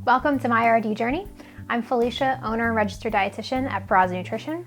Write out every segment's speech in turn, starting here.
Welcome to my RD journey. I'm Felicia, owner and registered dietitian at Braz Nutrition.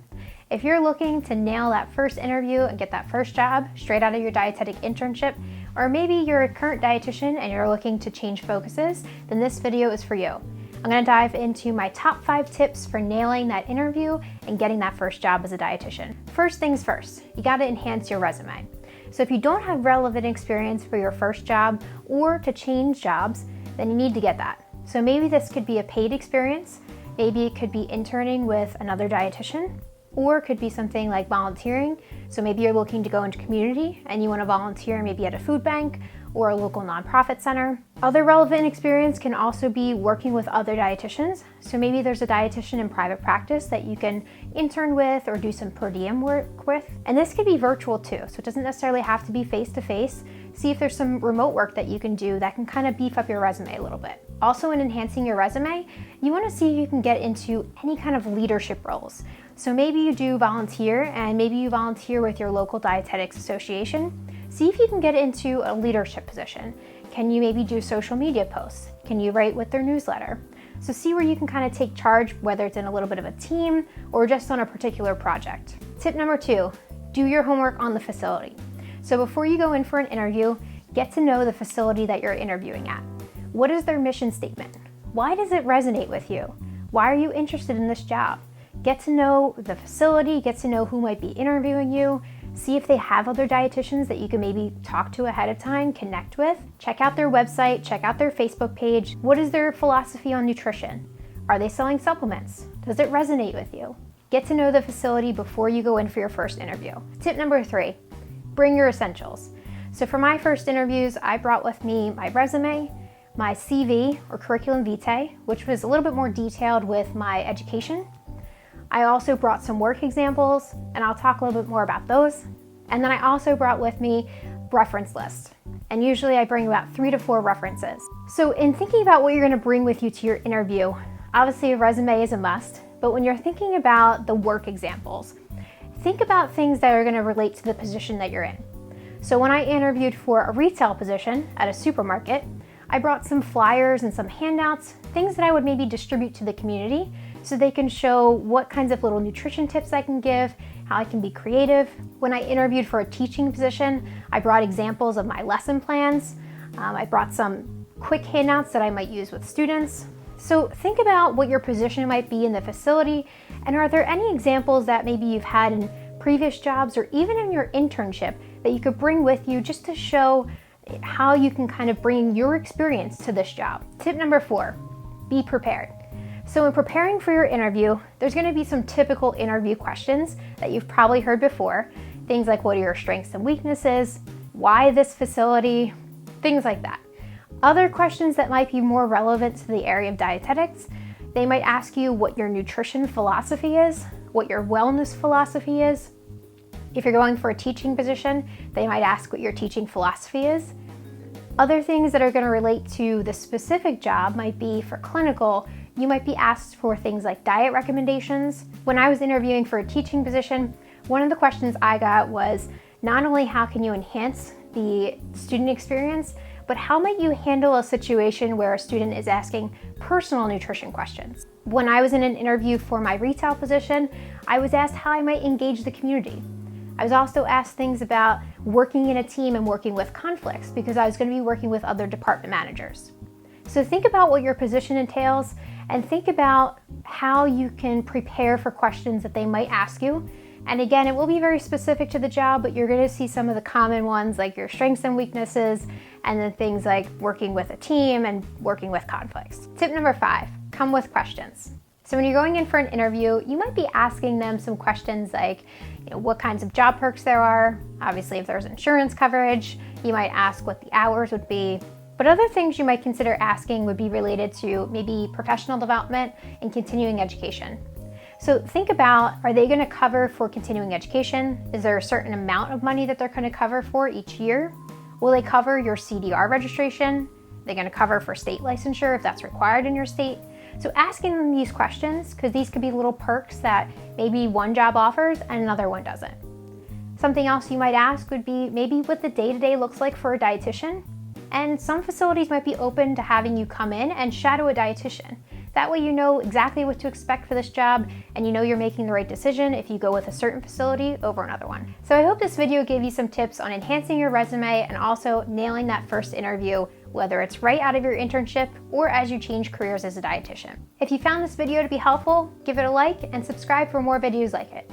If you're looking to nail that first interview and get that first job straight out of your dietetic internship, or maybe you're a current dietitian and you're looking to change focuses, then this video is for you. I'm going to dive into my top 5 tips for nailing that interview and getting that first job as a dietitian. First things first, you got to enhance your resume. So if you don't have relevant experience for your first job or to change jobs, then you need to get that. So maybe this could be a paid experience, maybe it could be interning with another dietitian, or it could be something like volunteering. So maybe you're looking to go into community and you want to volunteer maybe at a food bank or a local nonprofit center. Other relevant experience can also be working with other dietitians. So maybe there's a dietitian in private practice that you can intern with or do some per diem work with. And this could be virtual too, so it doesn't necessarily have to be face-to-face. See if there's some remote work that you can do that can kind of beef up your resume a little bit. Also, in enhancing your resume, you want to see if you can get into any kind of leadership roles. So maybe you do volunteer, and maybe you volunteer with your local dietetics association. See if you can get into a leadership position. Can you maybe do social media posts? Can you write with their newsletter? So see where you can kind of take charge, whether it's in a little bit of a team or just on a particular project. Tip number 2, do your homework on the facility. So before you go in for an interview, get to know the facility that you're interviewing at. What is their mission statement? Why does it resonate with you? Why are you interested in this job? Get to know the facility, get to know who might be interviewing you, see if they have other dietitians that you can maybe talk to ahead of time, connect with. Check out their website, check out their Facebook page. What is their philosophy on nutrition? Are they selling supplements? Does it resonate with you? Get to know the facility before you go in for your first interview. Tip number 3, bring your essentials. So for my first interviews, I brought with me my resume, my CV or curriculum vitae, which was a little bit more detailed with my education. I also brought some work examples, and I'll talk a little bit more about those. And then I also brought with me reference lists. And usually I bring about 3 to 4 references. So in thinking about what you're going to bring with you to your interview, obviously a resume is a must, but when you're thinking about the work examples, think about things that are going to relate to the position that you're in. So when I interviewed for a retail position at a supermarket, I brought some flyers and some handouts, things that I would maybe distribute to the community so they can show what kinds of little nutrition tips I can give, how I can be creative. When I interviewed for a teaching position, I brought examples of my lesson plans. I brought some quick handouts that I might use with students. So think about what your position might be in the facility, and are there any examples that maybe you've had in previous jobs or even in your internship that you could bring with you just to show how you can kind of bring your experience to this job. Tip number 4, be prepared. So in preparing for your interview, there's going to be some typical interview questions that you've probably heard before. Things like, what are your strengths and weaknesses? Why this facility? Things like that. Other questions that might be more relevant to the area of dietetics, they might ask you what your nutrition philosophy is, what your wellness philosophy is. If you're going for a teaching position, they might ask what your teaching philosophy is. Other things that are going to relate to the specific job might be for clinical, you might be asked for things like diet recommendations. When I was interviewing for a teaching position, one of the questions I got was not only how can you enhance the student experience, but how might you handle a situation where a student is asking personal nutrition questions? When I was in an interview for my retail position, I was asked how I might engage the community. I was also asked things about working in a team and working with conflicts because I was going to be working with other department managers. So think about what your position entails and think about how you can prepare for questions that they might ask you. And again, it will be very specific to the job, but you're going to see some of the common ones like your strengths and weaknesses, and then things like working with a team and working with conflicts. Tip number 5, come with questions. So when you're going in for an interview, you might be asking them some questions like, what kinds of job perks there are. Obviously, if there's insurance coverage, you might ask what the hours would be. But other things you might consider asking would be related to maybe professional development and continuing education. So think about, are they going to cover for continuing education? Is there a certain amount of money that they're going to cover for each year? Will they cover your CDR registration? Are they going to cover for state licensure if that's required in your state? So asking them these questions, because these could be little perks that maybe one job offers and another one doesn't. Something else you might ask would be maybe what the day-to-day looks like for a dietitian. And some facilities might be open to having you come in and shadow a dietitian. That way you know exactly what to expect for this job, and you know you're making the right decision if you go with a certain facility over another one. So I hope this video gave you some tips on enhancing your resume and also nailing that first interview, whether it's right out of your internship or as you change careers as a dietitian. If you found this video to be helpful, give it a like and subscribe for more videos like it.